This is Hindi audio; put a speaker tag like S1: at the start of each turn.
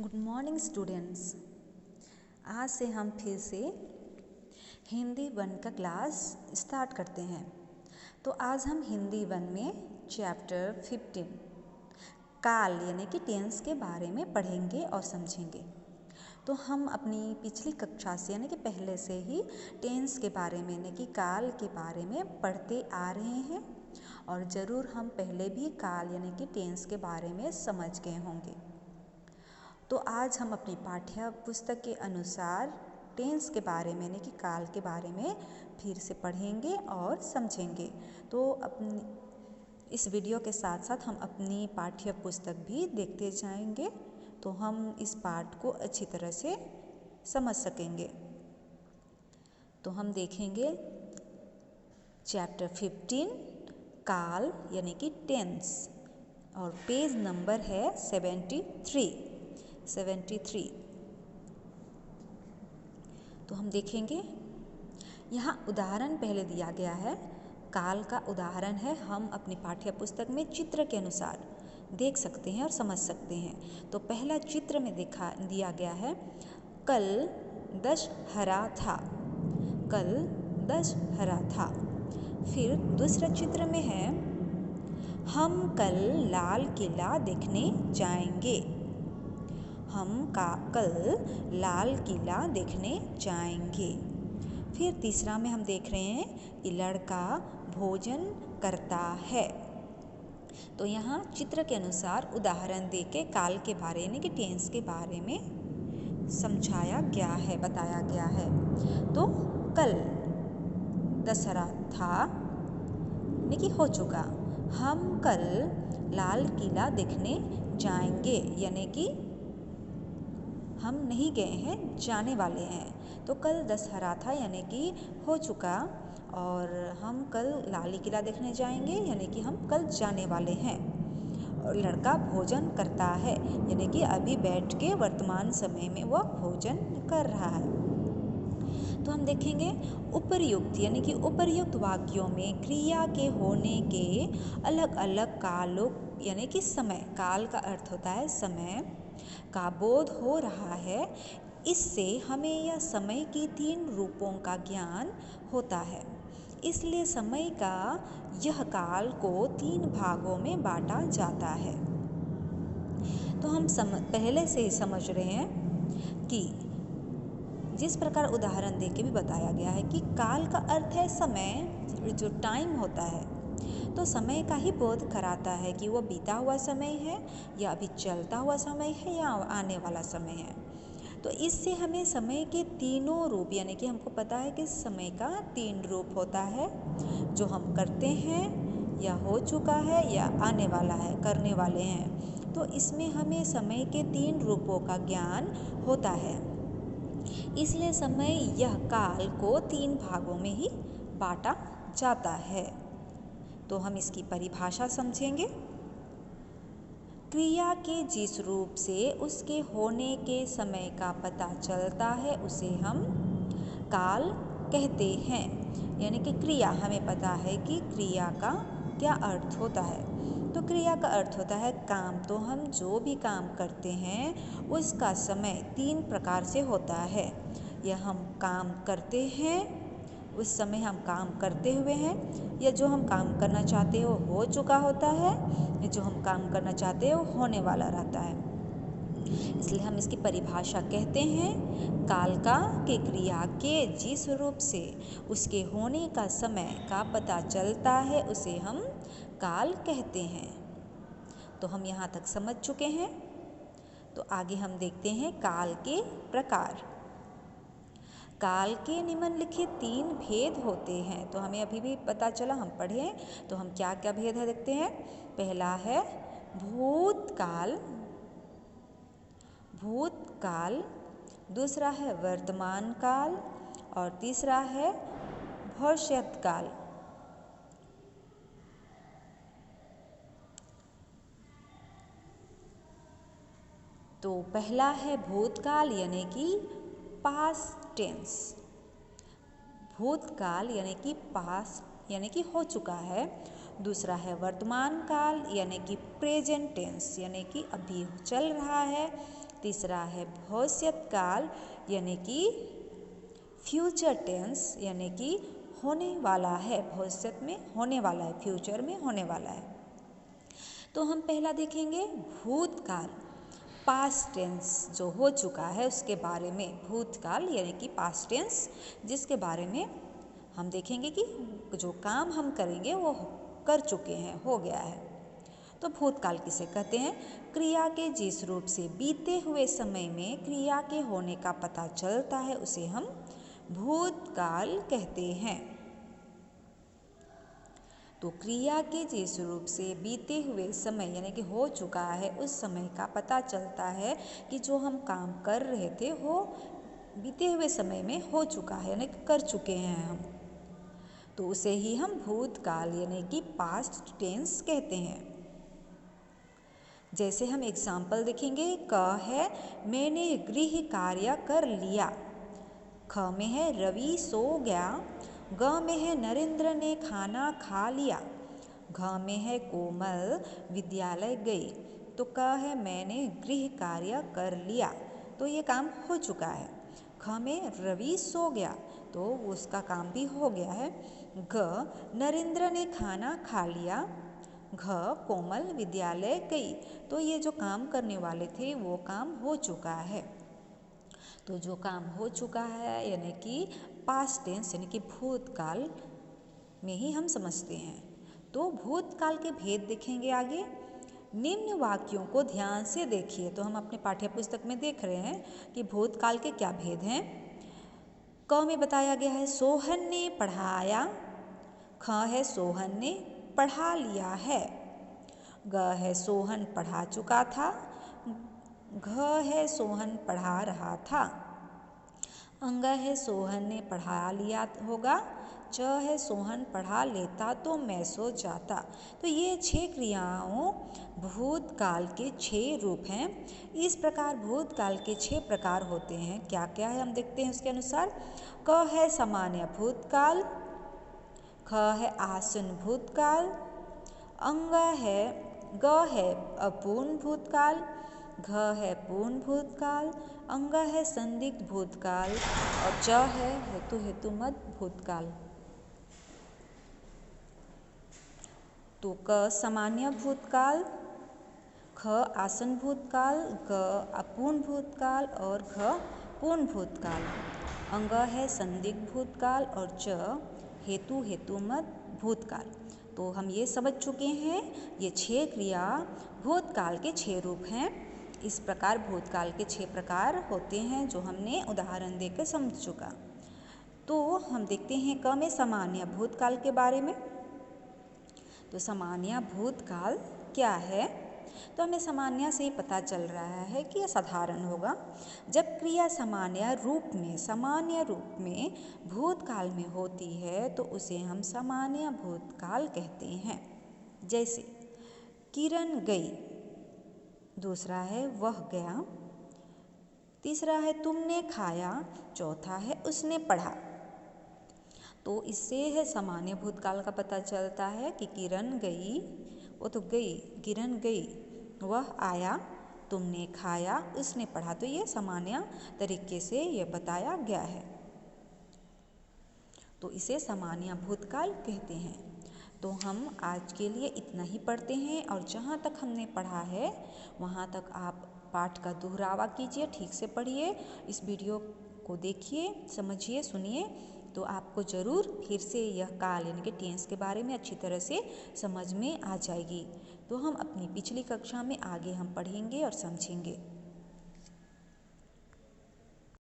S1: Good morning students. आज से हम फिर से हिंदी 1 का क्लास स्टार्ट करते हैं। तो आज हम हिंदी 1 में चैप्टर 15 काल यानी कि टेंस के बारे में पढ़ेंगे और समझेंगे। तो हम अपनी पिछली कक्षा से यानी कि पहले से ही टेंस के बारे में यानी कि काल के बारे में पढ़ते आ रहे हैं और ज़रूर हम पहले भी काल यानी कि टेंस के बारे में समझ गए होंगे। तो आज हम अपनी पाठ्य पुस्तक के अनुसार टेंस के बारे में यानी कि काल के बारे में फिर से पढ़ेंगे और समझेंगे। तो अपनी इस वीडियो के साथ साथ हम अपनी पाठ्य पुस्तक भी देखते जाएंगे तो हम इस पाठ को अच्छी तरह से समझ सकेंगे। तो हम देखेंगे चैप्टर 15 काल यानी कि टेंस और पेज नंबर है 73। तो हम देखेंगे यहाँ उदाहरण पहले दिया गया है। काल का उदाहरण है, हम अपनी पाठ्य पुस्तक में चित्र के अनुसार देख सकते हैं और समझ सकते हैं। तो पहला चित्र में दिया गया है कल दशहरा था। कल दशहरा था। फिर दूसरा चित्र में है हम कल लाल किला देखने जाएंगे। हम कल लाल किला देखने जाएंगे। फिर तीसरा में हम देख रहे हैं कि लड़का भोजन करता है। तो यहाँ चित्र के अनुसार उदाहरण देके काल के बारे यानी कि टेंस के बारे में समझाया गया है, बताया गया है। तो कल दशहरा था यानी कि हो चुका। हम कल लाल किला देखने जाएंगे यानी कि हम नहीं गए हैं, जाने वाले हैं। तो कल दशहरा था यानी कि हो चुका और हम कल लाल किला देखने जाएंगे यानी कि हम कल जाने वाले हैं। और लड़का भोजन करता है यानी कि अभी बैठ के वर्तमान समय में वह भोजन कर रहा है। तो हम देखेंगे उपर्युक्त यानी कि उपर्युक्त वाक्यों में क्रिया के होने के अलग अलग कालों यानी कि समय, काल का अर्थ होता है समय, का बोध हो रहा है। इससे हमें यह समय की 3 रूपों का ज्ञान होता है। इसलिए समय का यह काल को 3 भागों में बांटा जाता है। तो हम पहले से ही समझ रहे हैं कि जिस प्रकार उदाहरण देके भी बताया गया है कि काल का अर्थ है समय, जो टाइम होता है। तो समय का ही बोध कराता है कि वो बीता हुआ समय है या अभी चलता हुआ समय है या आने वाला समय है। तो इससे हमें समय के तीनों रूप यानी कि हमको पता है कि समय का 3 रूप होता है, जो हम करते हैं या हो चुका है या आने वाला है, करने वाले हैं। तो इसमें हमें समय के 3 रूपों का ज्ञान होता है। इसलिए समय यह काल को 3 भागों में ही बांटा जाता है। तो हम इसकी परिभाषा समझेंगे। क्रिया के जिस रूप से उसके होने के समय का पता चलता है उसे हम काल कहते हैं। यानी कि क्रिया, हमें पता है कि क्रिया का क्या अर्थ होता है। तो क्रिया का अर्थ होता है काम। तो हम जो भी काम करते हैं उसका समय 3 प्रकार से होता है। यह हम काम करते हैं, उस समय हम काम करते हुए हैं, या जो हम काम करना चाहते हो चुका होता है, या जो हम काम करना चाहते हो होने वाला रहता है। इसलिए हम इसकी परिभाषा कहते हैं काल का के क्रिया के जिस रूप से उसके होने का समय का पता चलता है उसे हम काल कहते हैं। तो हम यहाँ तक समझ चुके हैं। तो आगे हम देखते हैं काल के प्रकार। काल के निम्नलिखित 3 भेद होते हैं। तो हमें अभी भी पता चला, हम पढ़ें तो हम क्या क्या भेद है देखते हैं। पहला है भूतकाल, दूसरा है वर्तमान काल और तीसरा है भविष्यत काल। तो पहला है भूतकाल यानी कि पास्ट टेंस। भूतकाल यानी कि पास्ट यानी कि हो चुका है। दूसरा है वर्तमान काल यानी कि प्रेजेंट टेंस यानी कि अभी चल रहा है। तीसरा है भविष्यत काल यानी कि फ्यूचर टेंस यानी कि होने वाला है, भविष्य में होने वाला है, फ्यूचर में होने वाला है। तो हम पहला देखेंगे भूतकाल, पास्ट टेंस जो हो चुका है उसके बारे में, भूतकाल यानी कि पास्ट टेंस जिसके बारे में हम देखेंगे कि जो काम हम करेंगे वो कर चुके हैं, हो गया है। तो भूतकाल किसे कहते हैं? क्रिया के जिस रूप से बीते हुए समय में क्रिया के होने का पता चलता है उसे हम भूतकाल कहते हैं। तो क्रिया के जिस रूप से बीते हुए समय यानी कि हो चुका है उस समय का पता चलता है कि जो हम काम कर रहे थे वो बीते हुए समय में हो चुका है यानी कि कर चुके हैं हम, तो उसे ही हम भूतकाल यानी कि पास्ट टेंस कहते हैं। जैसे हम एग्जाम्पल देखेंगे, क है मैंने गृह कार्य कर लिया, ख में है रवि सो गया, ग में है नरेंद्र ने खाना खा लिया, घ में है कोमल विद्यालय गई। तो क है मैंने गृह कार्य कर लिया, तो ये काम हो चुका है। ख में रवि सो गया, तो उसका काम भी हो गया है। ग नरेंद्र ने खाना खा लिया, घ कोमल विद्यालय गई, तो ये जो काम करने वाले थे वो काम हो चुका है। तो जो काम हो चुका है यानी कि पास्ट टेंस यानी कि भूतकाल में ही हम समझते हैं। तो भूतकाल के भेद देखेंगे आगे। निम्न वाक्यों को ध्यान से देखिए। तो हम अपने पाठ्य पुस्तक में देख रहे हैं कि भूतकाल के क्या भेद हैं। क में बताया गया है सोहन ने पढ़ाया, ख है सोहन ने पढ़ा लिया है, ग है सोहन पढ़ा चुका था, घ है सोहन पढ़ा रहा था, अंग है सोहन ने पढ़ा लिया होगा, च है सोहन पढ़ा लेता तो मैं सो जाता। तो ये 6 क्रियाओं भूतकाल के 6 रूप हैं। इस प्रकार भूतकाल के 6 प्रकार होते हैं। क्या क्या है हम देखते हैं उसके अनुसार। क है सामान्य भूतकाल, ख है आसन भूतकाल, ग है अपूर्ण भूतकाल, घ है पूर्ण भूतकाल, अंग है संदिग्ध भूतकाल और च है हेतुमत भूतकाल। तो क सामान्य भूतकाल, ख आसन भूतकाल, ग अपूर्ण भूतकाल और घ पूर्ण भूतकाल, अंग है संदिग्ध भूतकाल और च हेतुमत भूतकाल। तो हम ये समझ चुके हैं ये 6 क्रिया भूतकाल के 6 रूप हैं। इस प्रकार भूतकाल के 6 प्रकार होते हैं जो हमने उदाहरण देकर समझ चुका। तो हम देखते हैं क में सामान्य भूतकाल के बारे में। तो सामान्य भूतकाल क्या है? तो हमें सामान्य से ही पता चल रहा है कि यह साधारण होगा। जब क्रिया सामान्य रूप में भूतकाल में होती है तो उसे हम सामान्य भूतकाल कहते हैं। जैसे किरण गई, दूसरा है वह गया, तीसरा है तुमने खाया, चौथा है उसने पढ़ा। तो इससे है सामान्य भूतकाल का पता चलता है कि किरण गई, वो तो गई, किरण गई, वह आया, तुमने खाया, उसने पढ़ा। तो ये सामान्य तरीके से ये बताया गया है, तो इसे सामान्य भूतकाल कहते हैं। तो हम आज के लिए इतना ही पढ़ते हैं और जहाँ तक हमने पढ़ा है वहाँ तक आप पाठ का दोहरावा कीजिए, ठीक से पढ़िए, इस वीडियो को देखिए, समझिए, सुनिए, तो आपको ज़रूर फिर से यह काल यानी कि टेंस के बारे में अच्छी तरह से समझ में आ जाएगी। तो हम अपनी पिछली कक्षा में आगे हम पढ़ेंगे और समझेंगे।